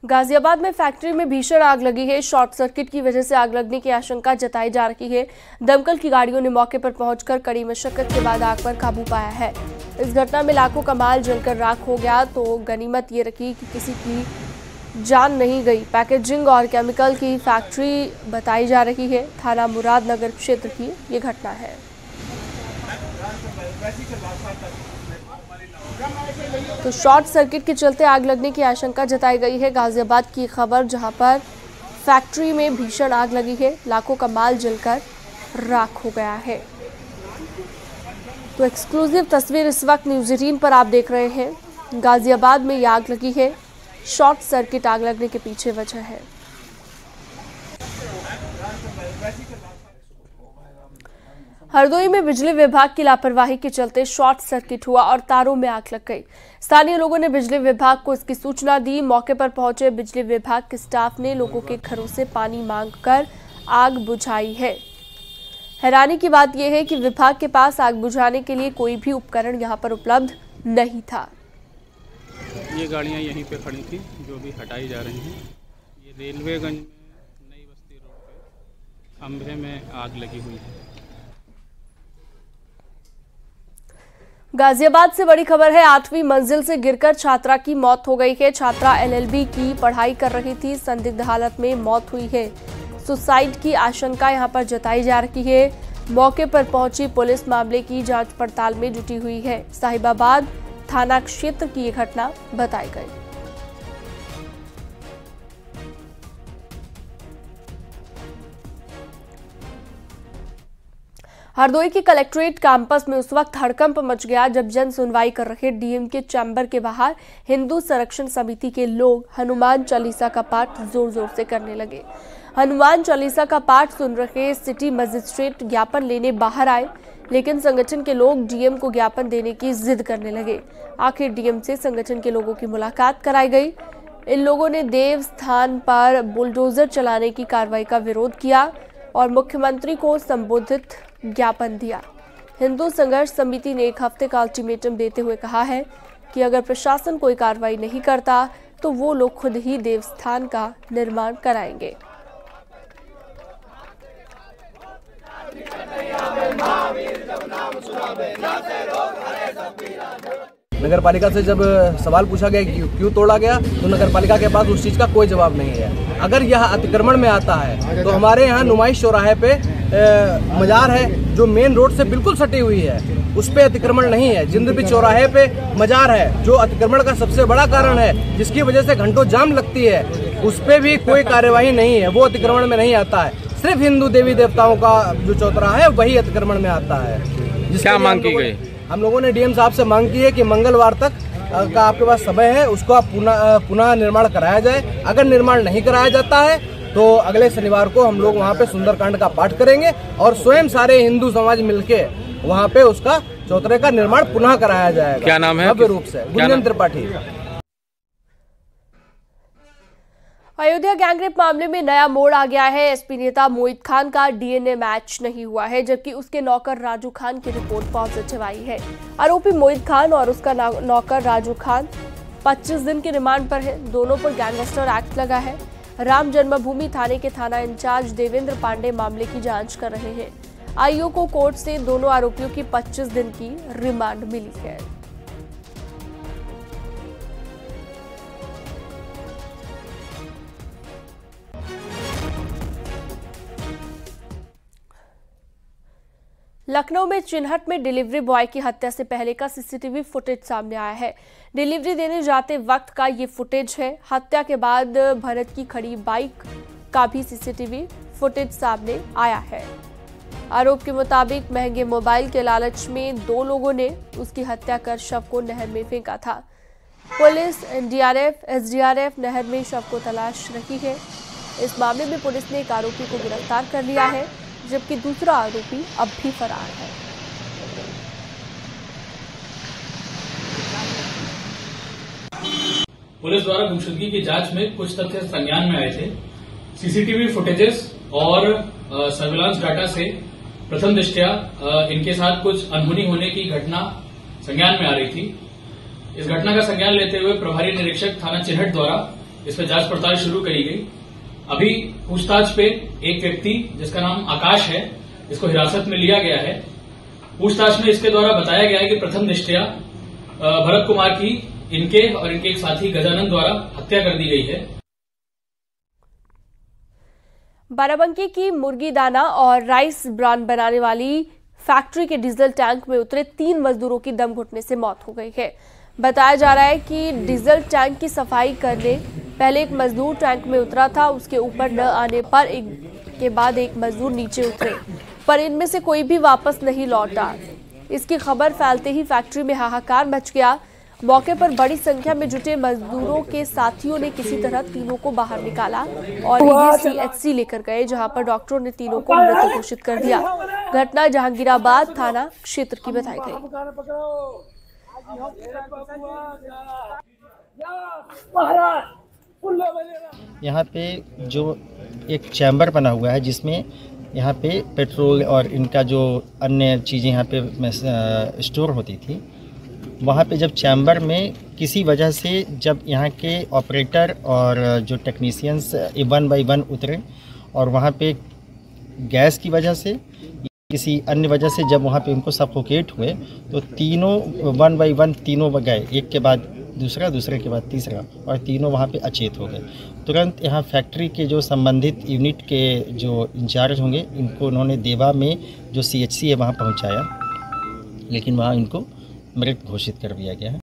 गाजियाबाद में फैक्ट्री में भीषण आग लगी है। शॉर्ट सर्किट की वजह से आग लगने की आशंका जताई जा रही है। दमकल की गाड़ियों ने मौके पर पहुंचकर कड़ी मशक्कत के बाद आग पर काबू पाया है। इस घटना में लाखों का माल जलकर राख हो गया तो गनीमत ये रखी कि किसी की जान नहीं गई। पैकेजिंग और केमिकल की फैक्ट्री बताई जा रही है। थाना मुरादनगर क्षेत्र की ये घटना है। तो शॉर्ट सर्किट के चलते आग लगने की आशंका जताई गई है। गाजियाबाद की खबर जहां पर फैक्ट्री में भीषण आग लगी है, लाखों का माल जलकर राख हो गया है। तो एक्सक्लूसिव तस्वीर इस वक्त न्यूज़ 18 पर आप देख रहे हैं। गाजियाबाद में ये आग लगी है। शॉर्ट सर्किट आग लगने के पीछे वजह है। हरदोई में बिजली विभाग की लापरवाही के चलते शॉर्ट सर्किट हुआ और तारों में आग लग गई। स्थानीय लोगों ने बिजली विभाग को इसकी सूचना दी। मौके पर पहुंचे बिजली विभाग के स्टाफ ने लोगों के घरों से पानी मांगकर आग बुझाई है। हैरानी की बात यह है कि विभाग के पास आग बुझाने के लिए कोई भी उपकरण यहां पर उपलब्ध नहीं था। ये गाड़ियां यहीं पे खड़ी थी जो भी हटाई जा रही हैं। ये रेलवेगंज में नई बस्ती रोड पे खंभे में आग लगी हुई है। गाजियाबाद से बड़ी खबर है। 8वीं मंजिल से गिरकर छात्रा की मौत हो गई है। छात्रा LLB की पढ़ाई कर रही थी। संदिग्ध हालत में मौत हुई है। सुसाइड की आशंका यहां पर जताई जा रही है। मौके पर पहुंची पुलिस मामले की जांच पड़ताल में जुटी हुई है। साहिबाबाद थाना क्षेत्र की यह घटना बताई गई। हरदोई के कलेक्ट्रेट कैंपस में उस वक्त हड़कंप मच गया जब जन सुनवाई कर रहे DM के चैम्बर के बाहर हिंदू संरक्षण समिति के लोग हनुमान चालीसा का पाठ जोर जोर से करने लगे। हनुमान चालीसा का पाठ सुन रहे सिटी मजिस्ट्रेट ज्ञापन लेने बाहर आए, लेकिन संगठन के लोग DM को ज्ञापन देने की जिद करने लगे। आखिर DM से संगठन के लोगों की मुलाकात कराई गई। इन लोगों ने देव स्थान पर बुलडोजर चलाने की कार्रवाई का विरोध किया और मुख्यमंत्री को संबोधित ज्ञापन दिया। हिंदू संघर्ष समिति ने 1 हफ्ते का अल्टीमेटम देते हुए कहा है कि अगर प्रशासन कोई कार्रवाई नहीं करता तो वो लोग खुद ही देवस्थान का निर्माण कराएंगे। नगर पालिका से जब सवाल पूछा गया कि क्यों तोड़ा गया तो नगर पालिका के पास उस चीज़ का कोई जवाब नहीं है। अगर यह अतिक्रमण में आता है तो हमारे यहाँ नुमाइश चौराहे पे मजार है जो मेन रोड से बिल्कुल सटी हुई है, उस पे अतिक्रमण नहीं है। जिंदबी चौराहे पे मजार है जो अतिक्रमण का सबसे बड़ा कारण है, जिसकी वजह से घंटों जाम लगती है, उस पे भी कोई कार्यवाही नहीं है। वो अतिक्रमण में नहीं आता है। सिर्फ हिंदू देवी देवताओं का जो चौराहा है वही अतिक्रमण में आता है। क्या मांग की गई? हम लोगों ने DM साहब से मांग की है कि मंगलवार तक का आपके पास समय है, उसको आप पुनः निर्माण कराया जाए। अगर निर्माण नहीं कराया जाता है तो अगले शनिवार को हम लोग वहाँ पे सुंदरकांड का पाठ करेंगे और स्वयं सारे हिंदू समाज मिलके वहाँ पे उसका चौतरे का निर्माण पुनः कराया जाएगा। क्या नाम है? भव्य रूप से गुंजन त्रिपाठी। अयोध्या गैंगरेप मामले में नया मोड़ आ गया है। SP नेता मोहित खान का DNA मैच नहीं हुआ है, जबकि उसके नौकर राजू खान की रिपोर्ट पॉजिटिव आई है। आरोपी मोहित खान और उसका नौकर राजू खान 25 दिन के रिमांड पर है। दोनों पर गैंगस्टर एक्ट लगा है। राम जन्मभूमि थाने के थाना इंचार्ज देवेंद्र पांडे मामले की जांच कर रहे हैं। IO को कोर्ट से दोनों आरोपियों की 25 दिन की रिमांड मिली है। लखनऊ में चिन्हट में डिलीवरी बॉय की हत्या से पहले का CCTV फुटेज सामने आया है। डिलीवरी देने जाते वक्त का ये फुटेज है। हत्या के बाद भरत की खड़ी बाइक का भी CCTV फुटेज सामने आया है। आरोप के मुताबिक महंगे मोबाइल के लालच में 2 लोगों ने उसकी हत्या कर शव को नहर में फेंका था। पुलिस, NDRF, SDRF नहर में शव को तलाश रही है। इस मामले में पुलिस ने एक आरोपी को गिरफ्तार कर लिया है, जबकि दूसरा आरोपी अब भी फरार है। पुलिस द्वारा गुमशुदगी की जांच में कुछ तथ्य संज्ञान में आए थे। CCTV फुटेजेस और सर्विलांस डाटा से प्रथम दृष्टया इनके साथ कुछ अनहोनी होने की घटना संज्ञान में आ रही थी। इस घटना का संज्ञान लेते हुए प्रभारी निरीक्षक थाना चिन्हट द्वारा इस पर जांच पड़ताल शुरू करी गई। अभी पूछताछ पे एक व्यक्ति जिसका नाम आकाश है, इसको हिरासत में लिया गया है। पूछताछ में इसके द्वारा बताया गया है कि प्रथम दृष्टया भरत कुमार की इनके और इनके एक साथी गजानन द्वारा हत्या कर दी गई है। बाराबंकी की मुर्गी दाना और राइस ब्रांड बनाने वाली फैक्ट्री के डीजल टैंक में उतरे 3 मजदूरों की दम घुटने से मौत हो गई है। बताया जा रहा है कि डीजल टैंक की सफाई करने पहले एक मजदूर टैंक में उतरा था। उसके ऊपर न आने पर एक मजदूर नीचे उतरे, पर इनमें से कोई भी वापस नहीं लौटा। इसकी खबर फैलते ही फैक्ट्री में हाहाकार मच गया। मौके पर बड़ी संख्या में जुटे मजदूरों के साथियों ने किसी तरह तीनों को बाहर निकाला और CHC लेकर गए, जहां पर डॉक्टरों ने तीनों को मृत घोषित कर दिया। घटना जहांगीराबाद थाना क्षेत्र की बताई गई। यहाँ पे जो एक चैम्बर बना हुआ है जिसमें यहाँ पे पेट्रोल और इनका जो अन्य चीज़ें यहाँ पे स्टोर होती थी, वहाँ पे जब चैम्बर में किसी वजह से जब यहाँ के ऑपरेटर और जो टेक्नीशियंस 1 बाय 1 उतरे और वहाँ पे गैस की वजह से किसी अन्य वजह से जब वहाँ पे उनको सफोकेट हुए तो तीनों 1 बाय 1 तीनों गए, एक के बाद दूसरा, दूसरे के बाद तीसरा, और तीनों वहाँ पे अचेत हो गए। तुरंत यहाँ फैक्ट्री के जो संबंधित यूनिट के जो इंचार्ज होंगे इनको उन्होंने देवा में जो CHC है वहाँ पहुँचाया, लेकिन वहाँ इनको मृत घोषित कर दिया गया है।